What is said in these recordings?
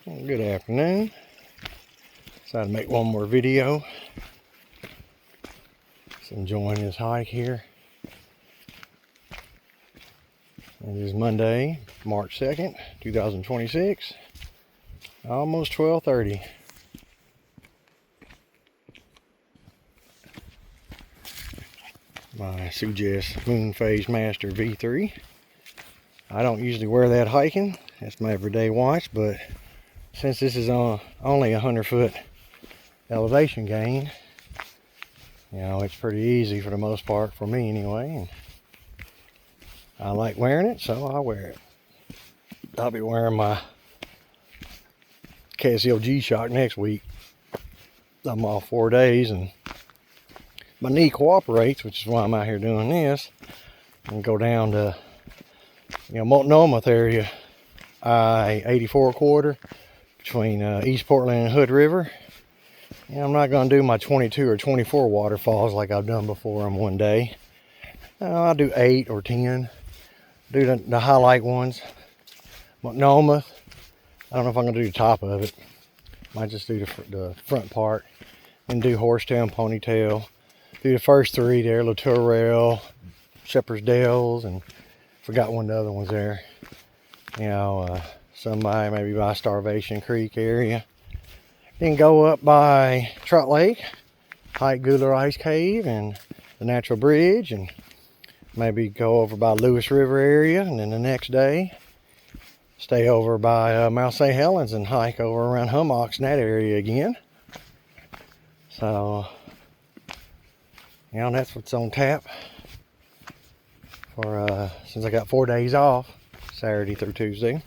Well, good afternoon. Decided to make one more video. Just enjoying this hike here. It is Monday, March 2nd, 2026. Almost 12:30. My Suggest Moon Phase Master V3. I don't usually wear that hiking. That's my everyday watch, but since this is only a 100-foot elevation gain, you know, it's pretty easy for the most part for me anyway. And I like wearing it, so I wear it. I'll be wearing my KSL G-Shock next week. I'm off 4 days and my knee cooperates, which is why I'm out here doing this. And go down to, Multnomah area, I-84 quarter between East Portland and Hood River. And I'm not going to do my 22 or 24 waterfalls like I've done before in one day. I'll do 8 or 10. Do the highlight ones. Multnomah, I don't know if I'm going to do the top of it. Might just do the front part. And do Horsetail and Ponytail. Do the first 3 there, Littorale, Shepherd's Dells, and forgot one of the other ones there. Somebody maybe by Starvation Creek area. Then go up by Trout Lake, hike Gouler Ice Cave and the Natural Bridge, and maybe go over by Lewis River area, and then the next day stay over by Mount St. Helens and hike over around Hummocks in that area again. So, that's what's on tap for since I got 4 days off, Saturday through Tuesday.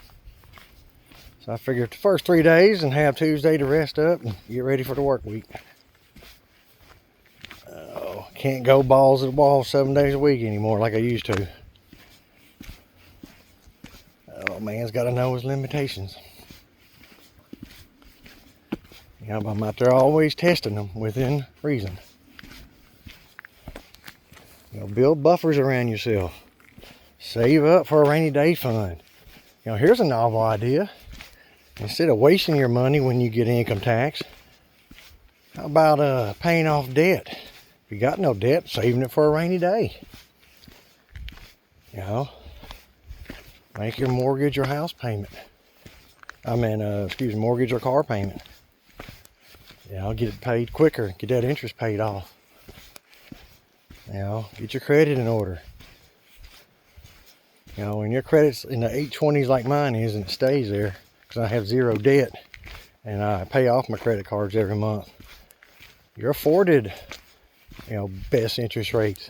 So I figured the first 3 days and have Tuesday to rest up and get ready for the work week. Can't go balls to the wall 7 days a week anymore like I used to. Oh, man's got to know his limitations. I'm out there always testing them within reason. Build buffers around yourself. Save up for a rainy day fund. Here's a novel idea. Instead of wasting your money when you get income tax, how about paying off debt? If you got no debt, saving it for a rainy day. Make your mortgage or house payment. Mortgage or car payment. Get it paid quicker. Get that interest paid off. Get your credit in order. When your credit's in the 820s like mine is and it stays there, because I have zero debt and I pay off my credit cards every month, you're afforded, best interest rates.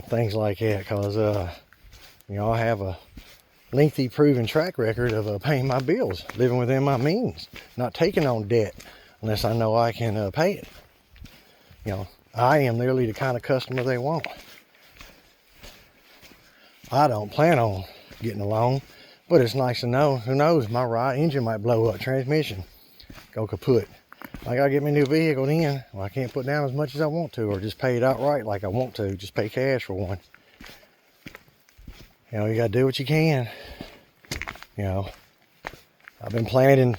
Things like that, because, I have a lengthy proven track record of paying my bills, living within my means, not taking on debt unless I know I can pay it. I am literally the kind of customer they want. I don't plan on getting a loan, but it's nice to know. Who knows, my right engine might blow up, transmission go kaput. I gotta get me a new vehicle then. Well, I can't put down as much as I want to, or just pay it outright like I want to. Just pay cash for one. You gotta do what you can. I've been planning,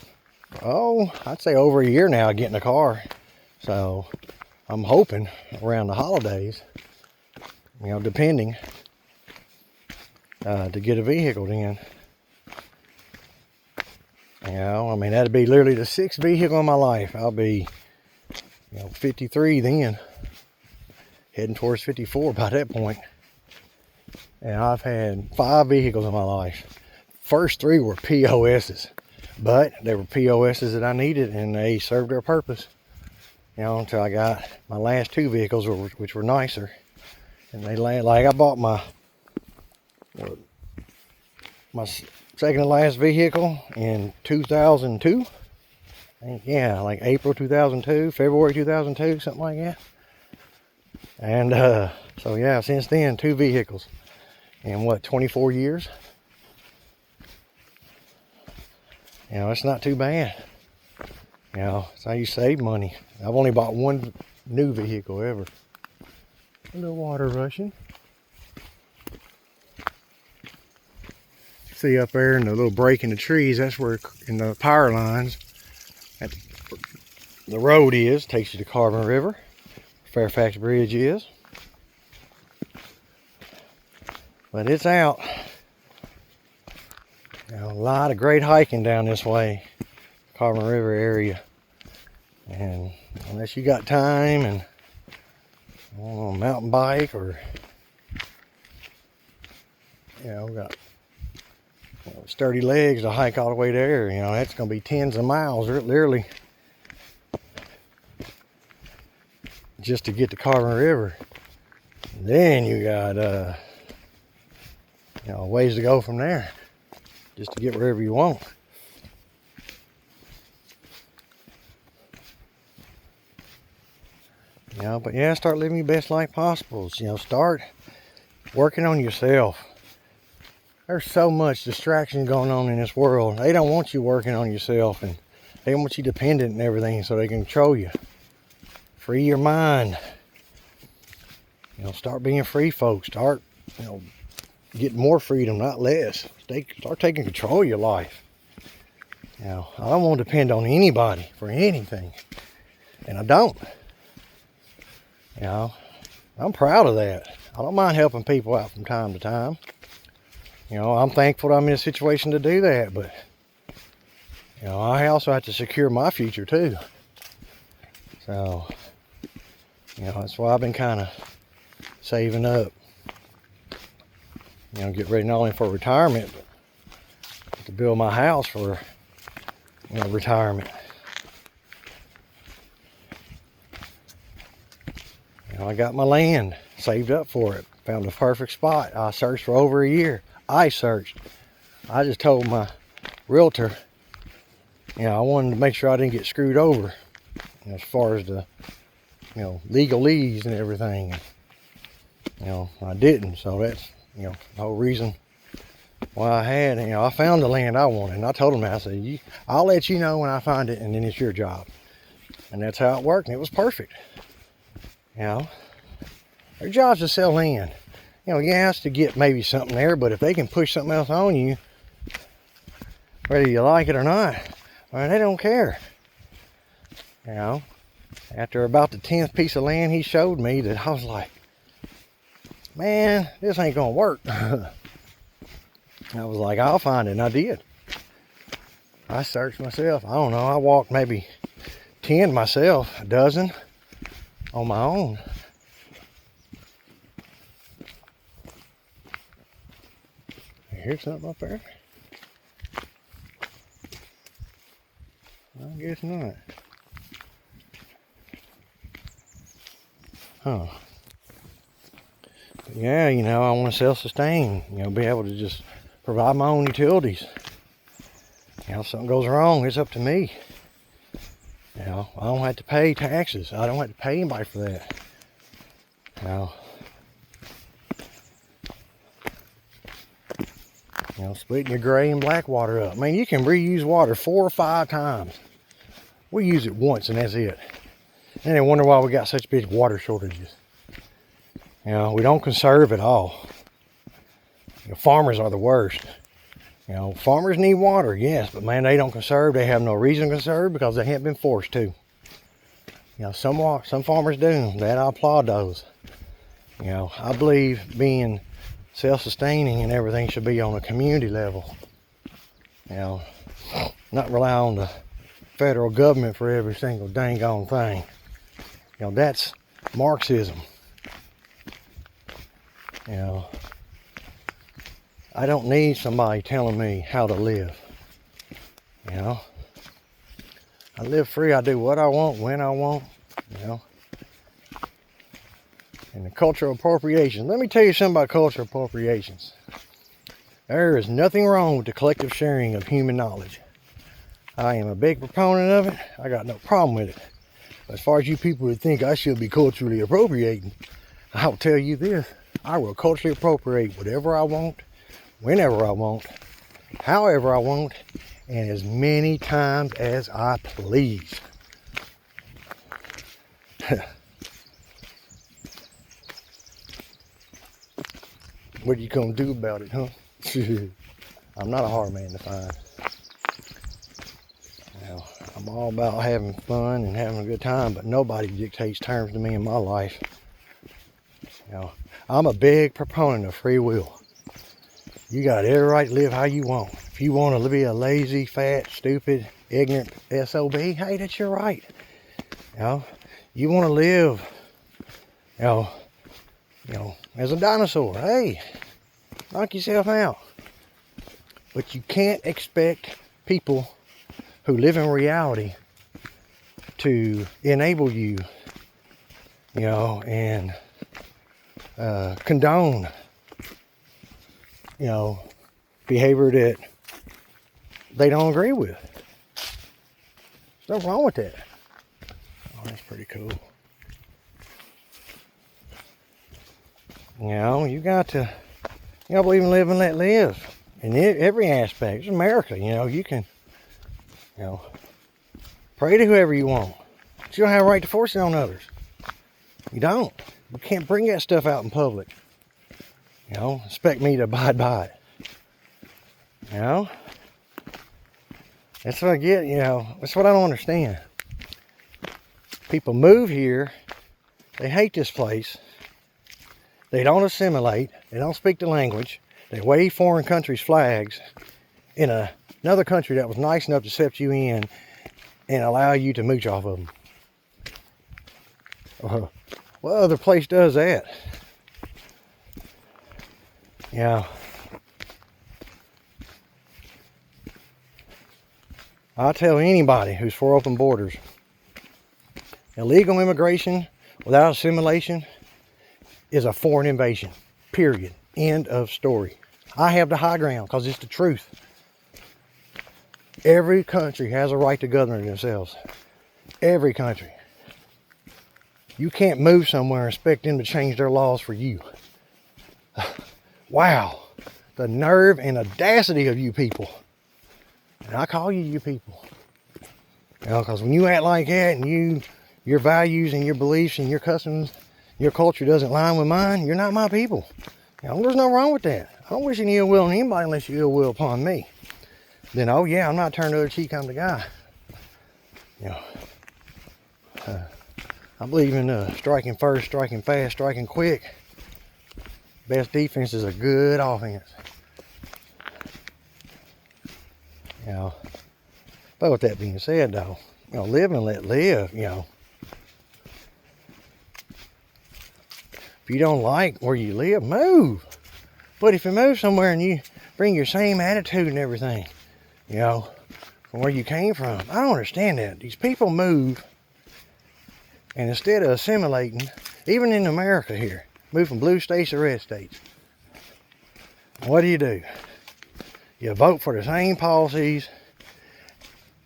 I'd say over a year now getting a car. So I'm hoping around the holidays, depending, to get a vehicle then. That'd be literally the 6th vehicle in my life. I'll be, 53 then, heading towards 54 by that point. And I've had 5 vehicles in my life. First 3 were POSs, but they were POSs that I needed and they served their purpose. Until I got my last 2 vehicles, which were nicer. And they like I bought my second to last vehicle in 2002. Like April 2002, February 2002, something like that. And since then, 2 vehicles in 24 years. It's not too bad. It's how you save money. I've only bought 1 new vehicle ever. A little water rushing. See up there in the little break in the trees, that's where in the power lines at the road is, takes you to Carbon River. Fairfax Bridge is. But it's out. A lot of great hiking down this way, Carbon River area. And unless you got time and a mountain bike or got sturdy legs to hike all the way there, that's gonna be tens of miles, literally, just to get to Carbon River. And then you got ways to go from there, just to get wherever you want. But yeah, start living your best life possible. Start working on yourself. There's so much distraction going on in this world. They don't want you working on yourself, and they want you dependent and everything so they can control you. Free your mind. Start being free, folks. Start, getting more freedom, not less. Start taking control of your life. I don't want to depend on anybody for anything, and I don't. I'm proud of that. I don't mind helping people out from time to time. I'm thankful I'm in a situation to do that, but I also have to secure my future too. So, that's why I've been kind of saving up. Get ready not only for retirement, but to build my house for retirement. I got my land saved up for it. Found the perfect spot. I searched for over a year. I just told my realtor, I wanted to make sure I didn't get screwed over as far as the, legalese and everything. I didn't. So that's, the whole reason why I had, I found the land I wanted. And I told him that. I said, I'll let you know when I find it, and then it's your job. And that's how it worked. And it was perfect. Their job's to sell land. You have to get maybe something there, but if they can push something else on you, whether you like it or not, they don't care. After about the 10th piece of land he showed me, that I was like, man, this ain't gonna work. I was like, I'll find it, and I did. I searched myself. I don't know, I walked maybe 10 myself, a dozen on my own. Here's something up there? I guess not. Huh. But yeah, I want to self-sustain. Be able to just provide my own utilities. If something goes wrong, it's up to me. I don't have to pay taxes. I don't have to pay anybody for that. Splitting your gray and black water up. Man, you can reuse water 4 or 5 times. We use it once and that's it. And they wonder why we got such big water shortages. We don't conserve at all. Farmers are the worst. Farmers need water, yes, but man, they don't conserve. They have no reason to conserve because they haven't been forced to. Some farmers do. That I applaud those. I believe being self-sustaining and everything should be on a community level. Not rely on the federal government for every single dang on thing. That's Marxism. I don't need somebody telling me how to live. I live free. I do what I want, when I want, And the cultural appropriations. Let me tell you something about cultural appropriations. There is nothing wrong with the collective sharing of human knowledge. I am a big proponent of it. I got no problem with it. As far as you people who think I should be culturally appropriating, I will tell you this. I will culturally appropriate whatever I want, whenever I want, however I want, and as many times as I please. What are you gonna do about it, huh? I'm not a hard man to find. You know, I'm all about having fun and having a good time, but nobody dictates terms to me in my life. You know, I'm a big proponent of free will. You got every right to live how you want. If you want to be a lazy, fat, stupid, ignorant SOB, hey, that's your right. You know, you want to live, you know, as a dinosaur, hey, knock yourself out. But you can't expect people who live in reality to enable you, you know, and condone, you know, behavior that they don't agree with. There's nothing wrong with that. Oh, that's pretty cool. You know, you got to, you know, believe in live and let live. In every aspect. It's America, you know, you can, you know, pray to whoever you want. But you don't have a right to force it on others. You don't. You can't bring that stuff out in public. You know, expect me to abide by it. You know? That's what I get, you know, that's what I don't understand. People move here, they hate this place, they don't assimilate, they don't speak the language, they wave foreign countries' flags in another country that was nice enough to accept you in and allow you to mooch off of them. What other place does that? Yeah. I tell anybody who's for open borders, illegal immigration without assimilation is a foreign invasion. Period. End of story. I have the high ground because it's the truth. Every country has a right to govern themselves. Every country. You can't move somewhere and expect them to change their laws for you. Wow. The nerve and audacity of you people. And I call you people. You know, because when you act like that and your values and your beliefs and your customs, your culture doesn't line with mine, you're not my people. You know, there's nothing wrong with that. I don't wish any ill will on anybody unless you ill will upon me. Then, oh yeah, I'm not turning the other cheek, I'm the guy. You know, I believe in striking first, striking fast, striking quick. Best defense is a good offense. You know, but with that being said, though, you know, live and let live. You know, if you don't like where you live, move. But if you move somewhere and you bring your same attitude and everything, you know, from where you came from, I don't understand that. These people move, and instead of assimilating, even in America here, move from blue states to red states. What do? You vote for the same policies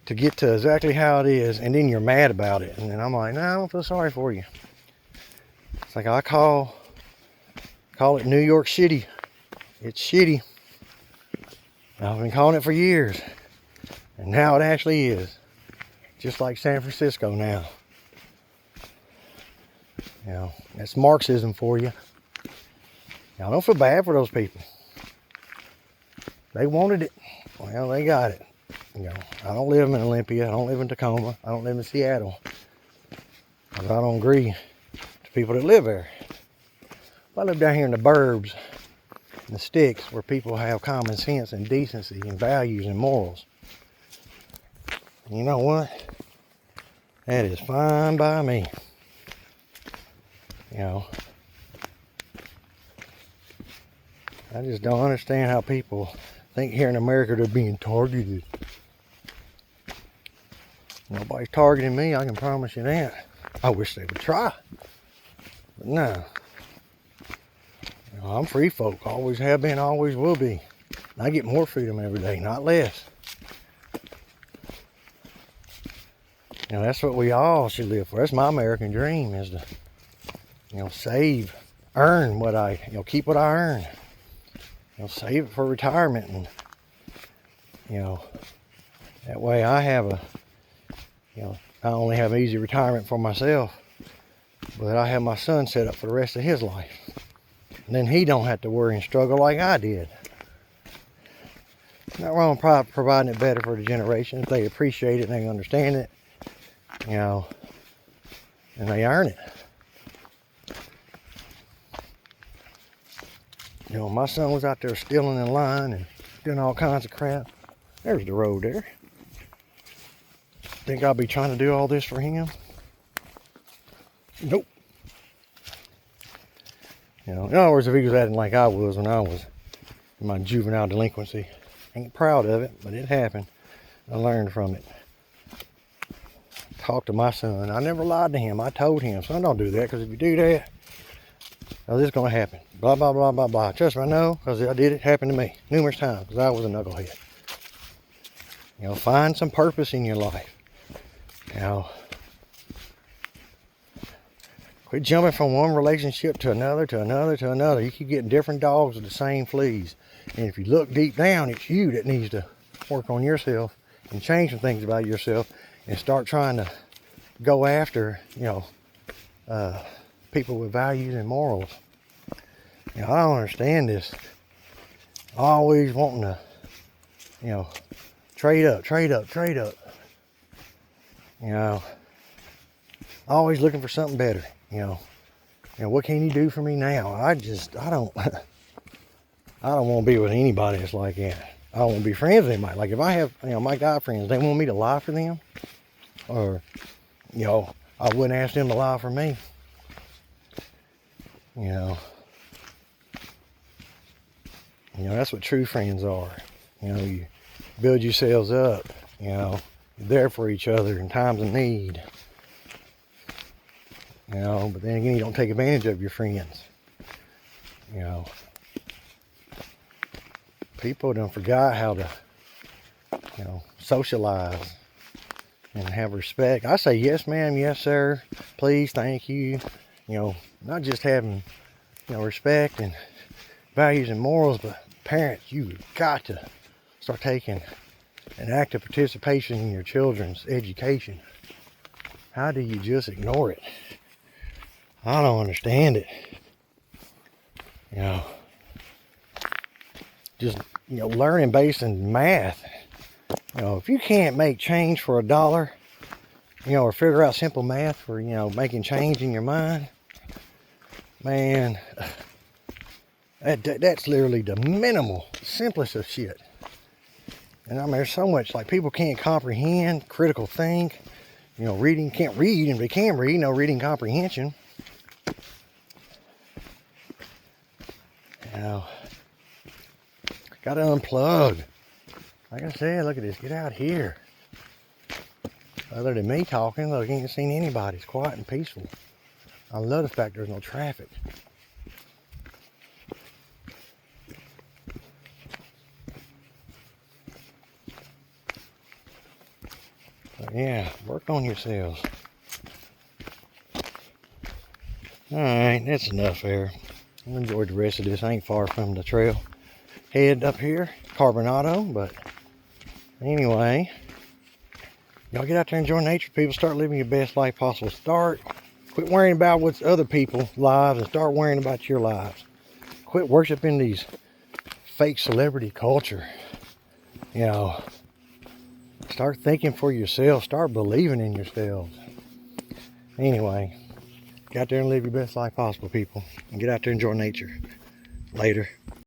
to get to exactly how it is, and then you're mad about it. And then I'm like, no, I don't feel sorry for you. It's like I call it New York shitty. It's shitty. I've been calling it for years. And now it actually is. Just like San Francisco now. You know, that's Marxism for you. Now, don't feel bad for those people. They wanted it. Well, they got it. You know, I don't live in Olympia. I don't live in Tacoma. I don't live in Seattle. But I don't agree to people that live there. I live down here in the burbs, in the sticks, where people have common sense and decency and values and morals. And you know what? That is fine by me. You know, I just don't understand how people think here in America they're being targeted. Nobody's targeting me, I can promise you that. I wish they would try. But no. You know, I'm free folk, always have been, always will be. I get more freedom every day, not less. You know, that's what we all should live for. That's my American dream, is to, you know, save, earn what I, you know, keep what I earn. You know, save it for retirement, and, you know, that way I have a, you know, I only have easy retirement for myself, but I have my son set up for the rest of his life. And then he don't have to worry and struggle like I did. Not wrong providing it better for the generation if they appreciate it and they understand it, you know, and they earn it. You know, my son was out there stealing in line and doing all kinds of crap. There's the road there. Think I'll be trying to do all this for him? Nope. You know, in other words, if he was acting like I was when I was in my juvenile delinquency, ain't proud of it, but it happened. I learned from it. Talked to my son. I never lied to him. I told him, son, don't do that, because if you do that, this is going to happen. Blah, blah, blah, blah, blah. Trust me, I know, because I did it. Happened to me numerous times, because I was a knucklehead. You know, find some purpose in your life. You know, quit jumping from one relationship to another, to another, to another. You keep getting different dogs with the same fleas. And if you look deep down, it's you that needs to work on yourself and change some things about yourself and start trying to go after, you know, people with values and morals. You know, I don't understand this. Always wanting to, you know, trade up, trade up, trade up. You know, always looking for something better. You know, what can you do for me now? I don't want to be with anybody that's like that. I don't want to be friends with anybody. Like if I have, you know, my guy friends, they want me to lie for them, or, you know, I wouldn't ask them to lie for me. You know, that's what true friends are. You know, you build yourselves up. You know, you're there for each other in times of need. You know, but then again, you don't take advantage of your friends. You know, people done forgot how to, you know, socialize and have respect. I say yes, ma'am, yes, sir, please, thank you. You know, not just having, you know, respect and values and morals, but parents, you've got to start taking an active participation in your children's education. How do you just ignore it? I don't understand it. You know, just, you know, learning based in math. You know, if you can't make change for $1, you know, or figure out simple math for, you know, making change in your mind, man, that's literally the minimal, simplest of shit. And I mean, there's so much, like, people can't comprehend, critical think, you know, reading, can't read, and they can read, no reading comprehension. You know, gotta unplug. Like I said, look at this, get out here. Other than me talking, look, you ain't seen anybody. It's quiet and peaceful. I love the fact there's no traffic. But yeah, work on yourselves. Alright, that's enough there. I enjoyed the rest of this. I ain't far from the trail head up here, Carbonado, but anyway, y'all get out there and enjoy nature, people. Start living your best life possible. Quit worrying about what's other people's lives and start worrying about your lives. Quit worshiping these fake celebrity culture. You know, start thinking for yourself. Start believing in yourselves. Anyway, get out there and live your best life possible, people. And get out there and enjoy nature. Later.